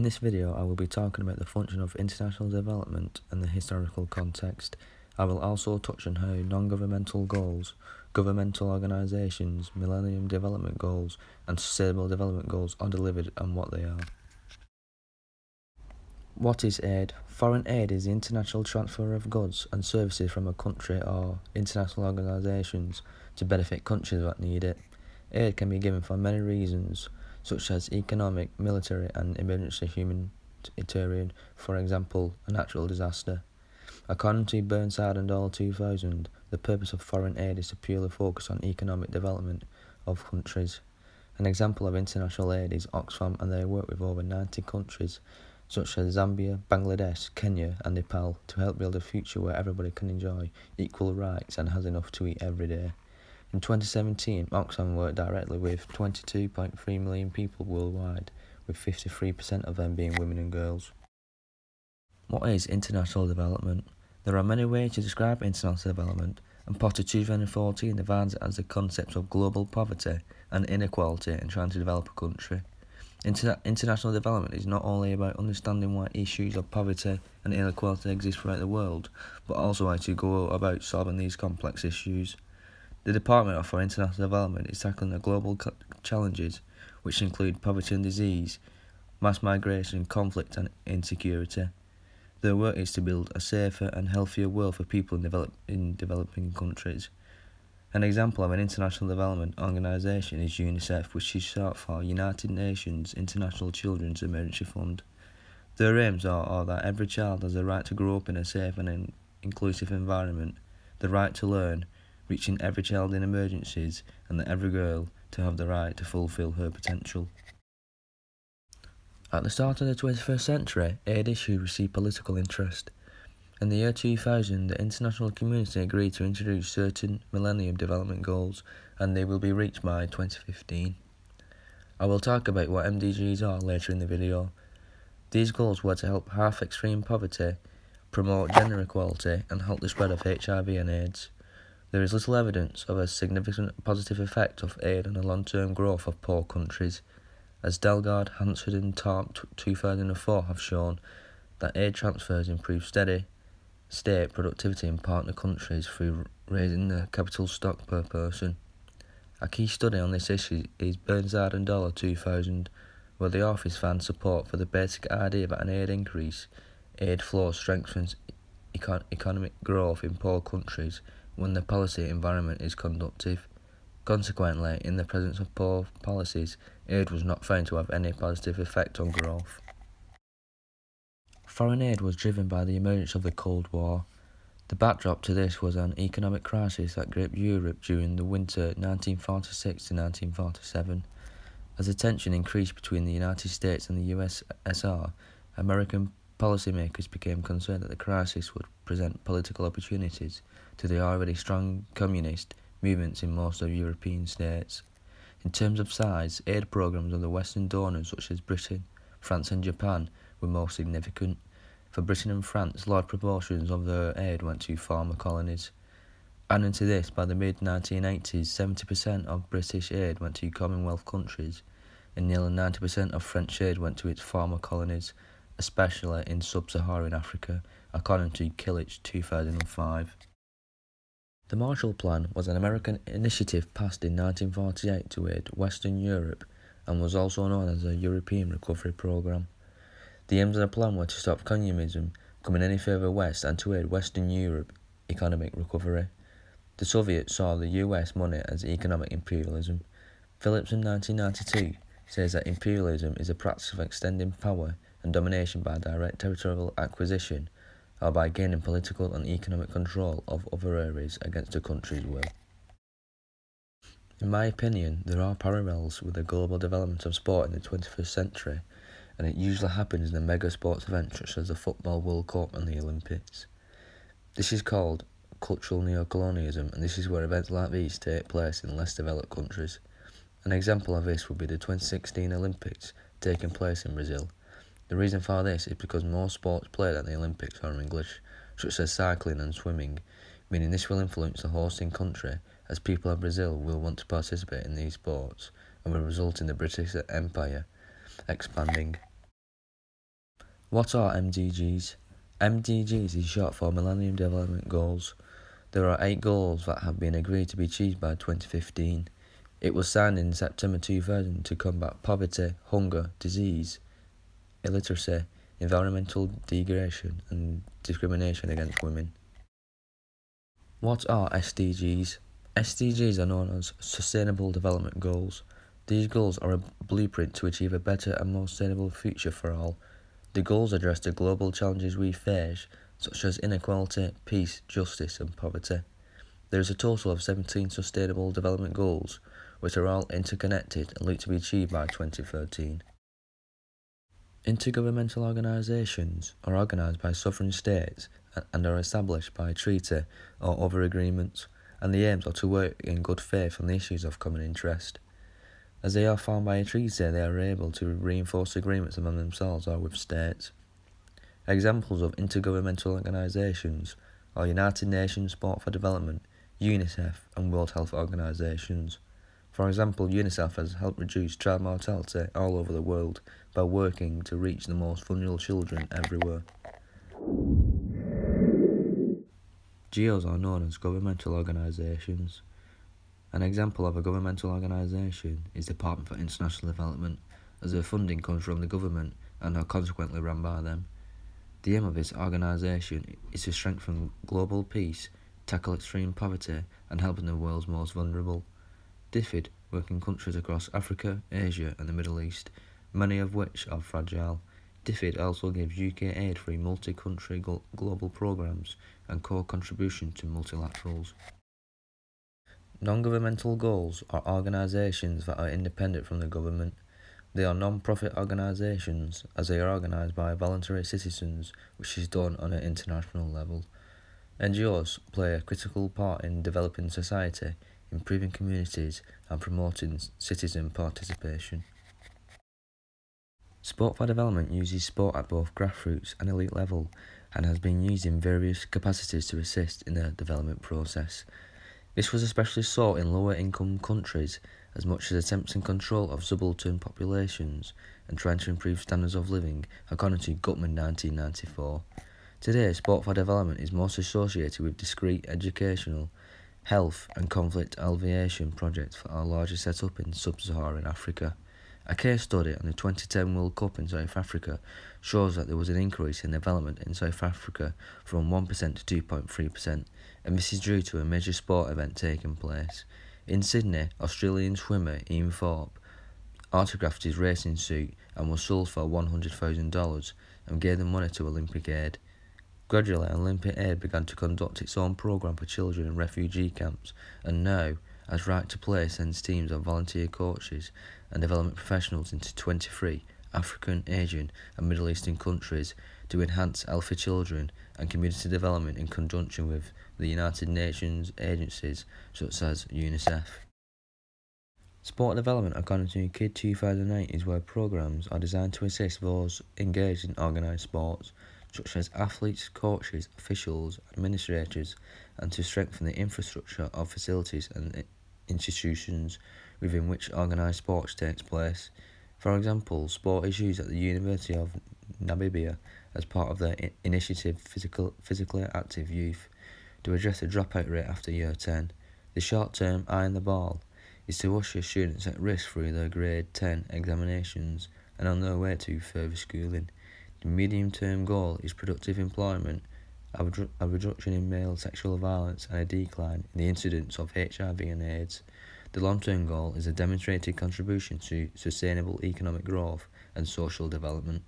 In this video, I will be talking about the function of international development and the historical context. I will also touch on how non-governmental goals, governmental organisations, Millennium Development Goals and Sustainable Development Goals are delivered and what they are. What is aid? Foreign aid is the international transfer of goods and services from a country or international organisations to benefit countries that need it. Aid can be given for many reasons, such as economic, military and emergency humanitarian, for example, a natural disaster. According to Burnside and Dollar 2000, the purpose of foreign aid is to purely focus on economic development of countries. An example of international aid is Oxfam, and they work with over 90 countries, such as Zambia, Bangladesh, Kenya and Nepal, to help build a future where everybody can enjoy equal rights and has enough to eat every day. In 2017, Oxfam worked directly with 22.3 million people worldwide, with 53% of them being women and girls. What is international development? There are many ways to describe international development, and Potter 2014 defines it as the concept of global poverty and inequality in trying to develop a country. International development is not only about understanding why issues of poverty and inequality exist throughout the world, but also how to go about solving these complex issues. The Department for International Development is tackling the global challenges, which include poverty and disease, mass migration, conflict and insecurity. Their work is to build a safer and healthier world for people in developing countries. An example of an international development organisation is UNICEF, which is short for United Nations International Children's Emergency Fund. Their aims are that every child has the right to grow up in a safe and inclusive environment, the right to learn, reaching every child in emergencies, and that every girl to have the right to fulfil her potential. At the start of the 21st century, aid issues received political interest. In the year 2000, the international community agreed to introduce certain Millennium Development Goals, and they will be reached by 2015. I will talk about what MDGs are later in the video. These goals were to help halve extreme poverty, promote gender equality, and halt the spread of HIV and AIDS. There is little evidence of a significant positive effect of aid on the long-term growth of poor countries, as Dalgard, Hansford and Tarp 2004 have shown that aid transfers improve steady state productivity in partner countries through raising the capital stock per person. A key study on this issue is Burnside and Dollar 2000, where the authors found support for the basic idea that an aid flow strengthens economic growth in poor countries when the policy environment is conducive. Consequently, in the presence of poor policies, aid was not found to have any positive effect on growth. Foreign aid was driven by the emergence of the Cold War. The backdrop to this was an economic crisis that gripped Europe during the winter 1946 to 1947. As the tension increased between the United States and the USSR, American policymakers became concerned that the crisis would present political opportunities to the already strong communist movements in most of European states. In terms of size, aid programs of the Western donors such as Britain, France and Japan were most significant. For Britain and France, large proportions of their aid went to former colonies. Adding to this, by the mid-1980s, 70% of British aid went to Commonwealth countries, and nearly 90% of French aid went to its former colonies, especially in sub-Saharan Africa, according to Killich 2005. The Marshall Plan was an American initiative passed in 1948 to aid Western Europe and was also known as the European Recovery Programme. The aims of the plan were to stop communism coming any further west and to aid Western Europe economic recovery. The Soviets saw the US money as economic imperialism. Phillips in 1992 says that imperialism is a practice of extending power and domination by direct territorial acquisition or by gaining political and economic control of other areas against a country's will. In my opinion, there are parallels with the global development of sport in the 21st century, and it usually happens in the mega sports events such as the Football World Cup and the Olympics. This is called cultural neocolonialism, and this is where events like these take place in less developed countries. An example of this would be the 2016 Olympics taking place in Brazil. The reason for this is because most sports played at the Olympics are English, such as cycling and swimming, meaning this will influence the hosting country, as people of Brazil will want to participate in these sports and will result in the British Empire expanding. What are MDGs? MDGs is short for Millennium Development Goals. There are 8 goals that have been agreed to be achieved by 2015. It was signed in September 2000 to combat poverty, hunger, disease, illiteracy, environmental degradation, and discrimination against women. What are SDGs? SDGs are known as Sustainable Development Goals. These goals are a blueprint to achieve a better and more sustainable future for all. The goals address the global challenges we face, such as inequality, peace, justice, and poverty. There is a total of 17 Sustainable Development Goals, which are all interconnected and linked to be achieved by 2013. Intergovernmental organisations are organised by sovereign states and are established by treaty or other agreements, and the aims are to work in good faith on the issues of common interest. As they are formed by a treaty, they are able to reinforce agreements among themselves or with states. Examples of intergovernmental organisations are United Nations Sport for Development, UNICEF, and World Health Organisations. For example, UNICEF has helped reduce child mortality all over the world by working to reach the most vulnerable children everywhere. GEOs are known as governmental organisations. An example of a governmental organisation is the Department for International Development, as their funding comes from the government and are consequently run by them. The aim of this organisation is to strengthen global peace, tackle extreme poverty, and help the world's most vulnerable. DFID work in countries across Africa, Asia, and the Middle East, many of which are fragile. DFID also gives UK aid through multi-country global programmes and core contribution to multilaterals. Non-governmental goals are organisations that are independent from the government. They are non-profit organisations as they are organised by voluntary citizens, which is done on an international level. NGOs play a critical part in developing society, improving communities, and promoting citizen participation. Sport for Development uses sport at both grassroots and elite level and has been used in various capacities to assist in the development process. This was especially so in lower income countries, as much as attempting control of subaltern populations and trying to improve standards of living, according to Gutman 1994. Today, Sport for Development is most associated with discrete educational, health and conflict alleviation projects that are largely set up in sub-Saharan Africa. A case study on the 2010 World Cup in South Africa shows that there was an increase in development in South Africa from 1% to 2.3%, and this is due to a major sport event taking place. In Sydney, Australian swimmer Ian Thorpe autographed his racing suit and was sold for $100,000 and gave the money to Olympic Aid. Gradually, Olympic Aid began to conduct its own programme for children in refugee camps, and now, as Right to Play sends teams of volunteer coaches and development professionals into 23 African, Asian and Middle Eastern countries to enhance healthy children and community development in conjunction with the United Nations agencies such as UNICEF. Sport development, according to KID 2008, is where programmes are designed to assist those engaged in organised sports, such as athletes, coaches, officials, administrators, and to strengthen the infrastructure of facilities and institutions within which organised sports takes place. For example, sport is used at the University of Namibia as part of their initiative Physically Active Youth to address the dropout rate after Year 10. The short-term Eye on the Ball is to usher students at risk through their Grade 10 examinations and on their way to further schooling. The medium-term goal is productive employment, a reduction in male sexual violence and a decline in the incidence of HIV and AIDS. The long-term goal is a demonstrated contribution to sustainable economic growth and social development.